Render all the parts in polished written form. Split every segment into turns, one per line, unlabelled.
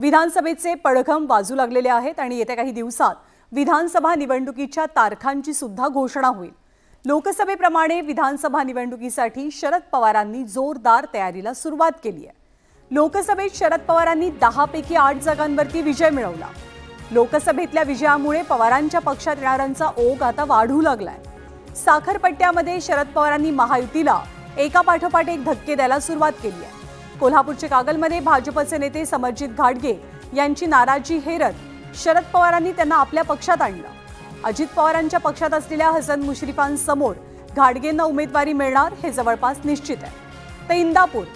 विधानसभेचे पडघम वाजू लागलेले आहेत आणि येत्या काही दिवसात विधानसभा निवडणुकीच्या तारखांची सुद्धा घोषणा होईल। लोकसभेप्रमाणे विधानसभा निवडणुकीसाठी शरद पवारांनी जोरदार तयारीला सुरुवात केली आहे। लोकसभेत शरद पवारांनी 10 पैकी 8 जागांवरती विजय मिळवला। लोकसभेतल्या विजयामुळे पवारांच्या पक्षात येणाऱ्यांचा ओघ आता वाढू लागलाय। साखरपट्ट्यामध्ये शरद पवारांनी महायुतीला एकापाठोपाठ एक धक्के द्यायला सुरुवात केली आहे। कोल्हापूरच्या कागलमध्ये भाजपचे नेते समरजित घाटगे यांची नाराजी हेरत शरद पवारांनी त्यांना आपल्या पक्षात आणलं। अजित पवारांच्या पक्षात असलेल्या हसन मुश्रीफांसमोर घाटगेंना उमेदवारी मिळणार हे जवळपास निश्चित आहे। तर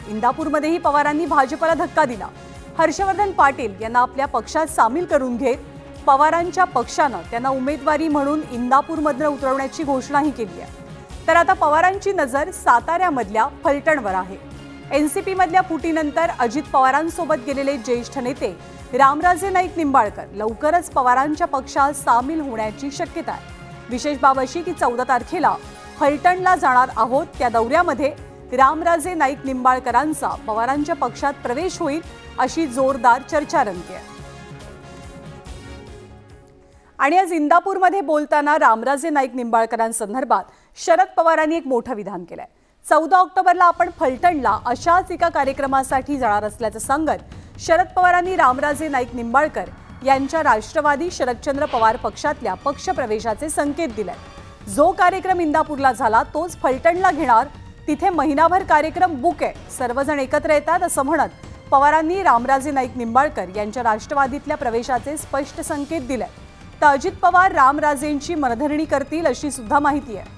इंदापूरमध्येही पवारांनी भाजपला धक्का दिला। हर्षवर्धन पाटील यांना आपल्या पक्षात सामील करून घेत पवारांच्या पक्षानं त्यांना उमेदवारी म्हणून इंदापूरमधून उतरवण्याची घोषणाही केली आहे। तर आता पवारांची नजर साताऱ्यामधल्या फलटणवर आहे। एनसीपी मधल्या फुटीनंतर अजित पवारांसोबत गेलेले ज्येष्ठ नेते रामराजे नाईक निंबाळकर लवकरच पवारांच्या पक्षात सामील होण्याची शक्यता आहे। विशेष बाब अशी की 14 तारखेला फलटणला जाणार आहोत, त्या दौऱ्यामध्ये रामराजे नाईक निंबाळकरांचा पवारांच्या पक्षात प्रवेश होईल अशी जोरदार चर्चा रंगते। आणि आज इंदापूरमध्ये बोलताना रामराजे नाईक निंबाळकरांसंदर्भात शरद पवारांनी एक मोठं विधान केलंय। 14 ऑक्टोबरला आपण फलटणला अशाच एका कार्यक्रमासाठी जाणार असल्याचं सांगत शरद पवारांनी रामराजे नाईक निंबाळकर यांच्या राष्ट्रवादी शरदचंद्र पवार पक्षातल्या पक्षप्रवेशाचे संकेत दिले। जो कार्यक्रम इंदापूरला झाला तोच फलटणला घेणार, तिथे महिनाभर कार्यक्रम बुक आहे, सर्वजण एकत्र येतात असं म्हणत पवारांनी रामराजे नाईक निंबाळकर यांच्या राष्ट्रवादीतल्या प्रवेशाचे स्पष्ट संकेत दिले। तर अजित पवार रामराजेंची मनधरणी करतील अशी सुद्धा माहिती आहे।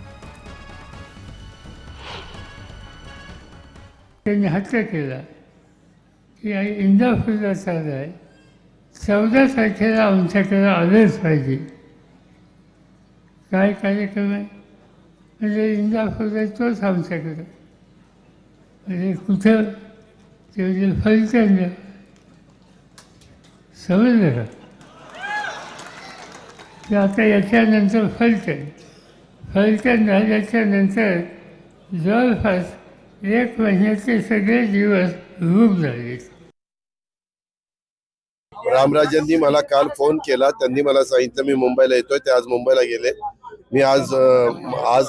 त्यांनी हत्या केला की इंदापूरला चाललाय, 14 तारखेला आमच्याकडे आलेच पाहिजे। काय कार्यक्रम आहे म्हणजे इंदापूरला तोच आमच्याकडे, म्हणजे कुठं ते म्हणजे फलटणला, समजलं का? ते आता याच्यानंतर फलटण झाल्याच्यानंतर जवळपास 1 महिन्याचे सगळे दिवस रूप झाले।
रामराजेंनी मला काल फोन केला, त्यांनी मला सांगितलं मी मुंबईला येतोय, ते आज मुंबईला गेले। मी आज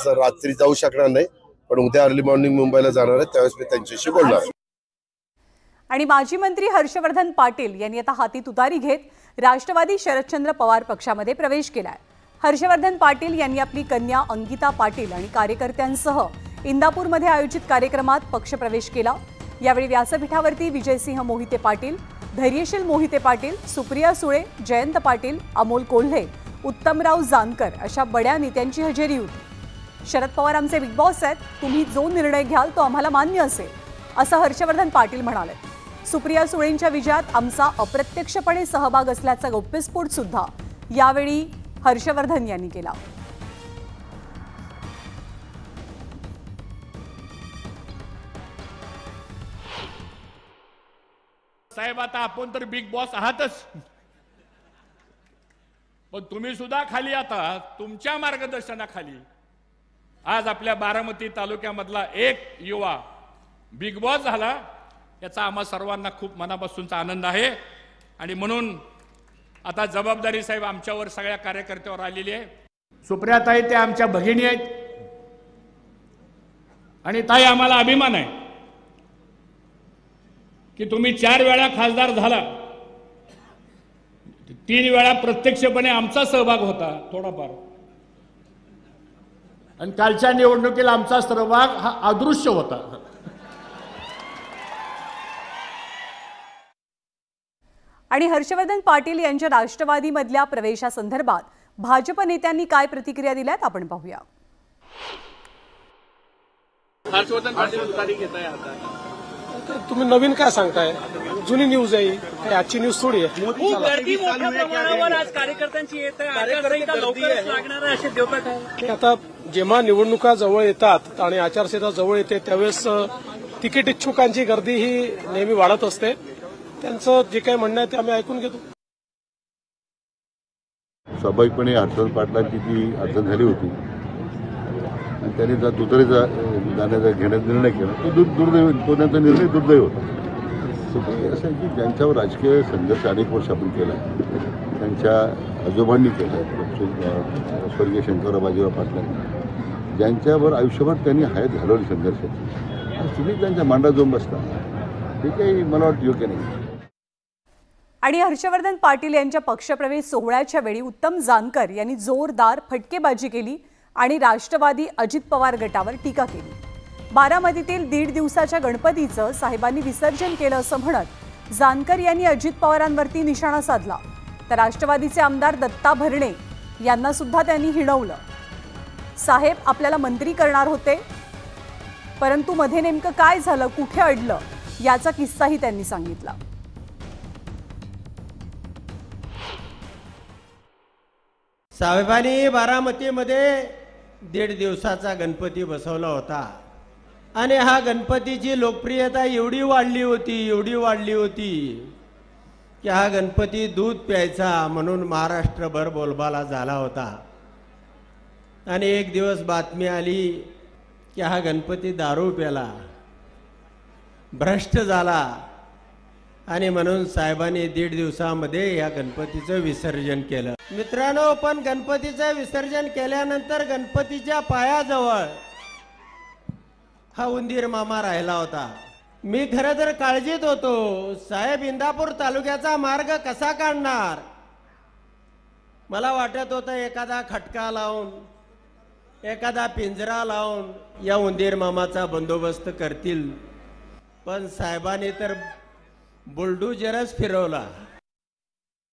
रात्री जाऊ शकणार नाही, पण उद्या अर्ली मॉर्निंग मुंबईला जाणार आहे, त्यावेळेस मी त्यांच्याशी बोलणार।
आणि माजी मंत्री हर्षवर्धन पाटील यांनी आता हाती तुतारी घेत राष्ट्रवादी शरदचंद्र पवार पक्षामध्ये प्रवेश केलाय। हर्षवर्धन पाटील यांनी आपली कन्या अंकिता पाटील आणि कार्यकर्त्यांसह इंदापूरमध्ये आयोजित कार्यक्रमात पक्षप्रवेश केला। यावेळी व्यासपीठावरती विजयसिंह मोहिते पाटील, धैर्यशील मोहिते पाटील, सुप्रिया सुळे, जयंत पाटील, अमोल कोल्हे, उत्तमराव जानकर अशा बड्या नेत्यांची हजेरी होती। शरद पवार आमचे बिग बॉस आहेत, तुम्ही जो निर्णय घ्याल तो आम्हाला मान्य असेल असं हर्षवर्धन पाटील म्हणाले। सुप्रिया सुळेंच्या विजयात आमचा अप्रत्यक्षपणे सहभाग असल्याचा गौप्यस्फोट सुद्धा यावेळी हर्षवर्धन यांनी केला।
साहेब आता आपण तर बिग बॉस आहातच, पण तुम्ही सुद्धा खाली आता तुमच्या मार्गदर्शनाखाली आज आपल्या बारामती तालुक्यामधला एक युवा बिग बॉस झाला, याचा आम्हा सर्वांना खूप मनापासूनचा आनंद आहे। आणि म्हणून आता जबाबदारी साहेब आमच्यावर सगळ्या कार्यकर्त्यावर आलेली आहे। सुप्रियाताई त्या आमच्या भगिनी आहेत आणि ताई आम्हाला अभिमान आहे की तुम्ही 4 वेळा खासदार झाला, 3 वेळा प्रत्यक्षपणे आमचा सहभाग होता थोडाफार, आणि कालच्या निवडणुकीला आमचा सहभाग हा अदृश्य होता।
आणि हर्षवर्धन पाटील यांच्या राष्ट्रवादीमधल्या प्रवेशासंदर्भात भाजप नेत्यांनी काय प्रतिक्रिया दिल्यात आपण पाहूया।
हर्षवर्धन पाटील तुतारी घेताय, आता तुम्ही नवीन काय सांगताय? जुनी न्यूज आहे, काही आजची न्यूज थोडी आहे।
गर्दी मोठ्या प्रमाणावर आज कार्यकर्त्यांची येत आहे, आचारसंहिता लवकरच लागणार आहे असे देवता काय?
आता जेव्हा निवडणुका जवळ येतात आणि आचारसंहिता जवळ येते त्यावेळेस तिकीट इच्छुकांची गर्दी ही नेहमी वाढत असते। त्यांचं जे काही म्हणणं आहे ते आम्ही ऐकून घेतो।
स्वाभाविकपणे हर्षवर्धन पाटलांची जी अडचण झाली होती आणि त्यांनी जर तुतारीचा जाण्याचा घेण्याचा निर्णय केला तो दुर्दैव, तो त्यांचा निर्णय दुर्दैव होता। सगळे असं आहे की ज्यांच्यावर राजकीय संघर्ष अनेक वर्ष आपण केला त्यांच्या आजोबांनी केला, स्वर्गीय शंकरराव बाजीराव पाटलांनी, ज्यांच्यावर आयुष्यभर त्यांनी हयात घालवली संघर्षाची, आज तुम्ही त्यांच्या मांडा जाऊन बसता, हे काही मला वाटतं योग्य नाही.
आणि हर्षवर्धन पाटील यांच्या पक्षप्रवेश सोहळ्याच्या वेळी उत्तम जानकर यांनी जोरदार फटकेबाजी केली आणि राष्ट्रवादी अजित पवार गटावर टीका केली. बारामतीतील 1.5 दिवसाच्या गणपतीचं साहेबांनी विसर्जन केलं असं म्हणत जानकर यांनी अजित पवारांवरती निशाणा साधला. तर राष्ट्रवादीचे आमदार दत्ता भरणे यांना सुद्धा त्यांनी हिणवलं. साहेब आपल्याला मंत्री करणार होते, परंतु मध्ये नेमकं काय झालं, कुठे अडलं याचा किस्साही त्यांनी सांगितला.
साहेबांनी बारामतीमध्ये 1.5 दिवसाचा गणपती बसवला होता आणि हा गणपतीची लोकप्रियता एवढी वाढली होती की हा गणपती दूध प्यायचा म्हणून महाराष्ट्रभर बोलबाला झाला होता. आणि एक दिवस बातमी आली की हा गणपती दारू प्याला, भ्रष्ट झाला आणि म्हणून साहेबांनी 1.5 दिवसामध्ये या गणपतीचं विसर्जन केलं. मित्रांनो, पण गणपतीचं विसर्जन केल्यानंतर गणपतीच्या पायाजवळ हा उंदीर मामा राहिला होता. मी खरं तर काळजीत होतो, साहेब इंदापूर तालुक्याचा मार्ग कसा काढणार. मला वाटत होतं एखादा खटका लावून, एखादा पिंजरा लावून या उंदीर मामाचा बंदोबस्त करतील, पण साहेबांनी तर बुलडोजरच फिरवला.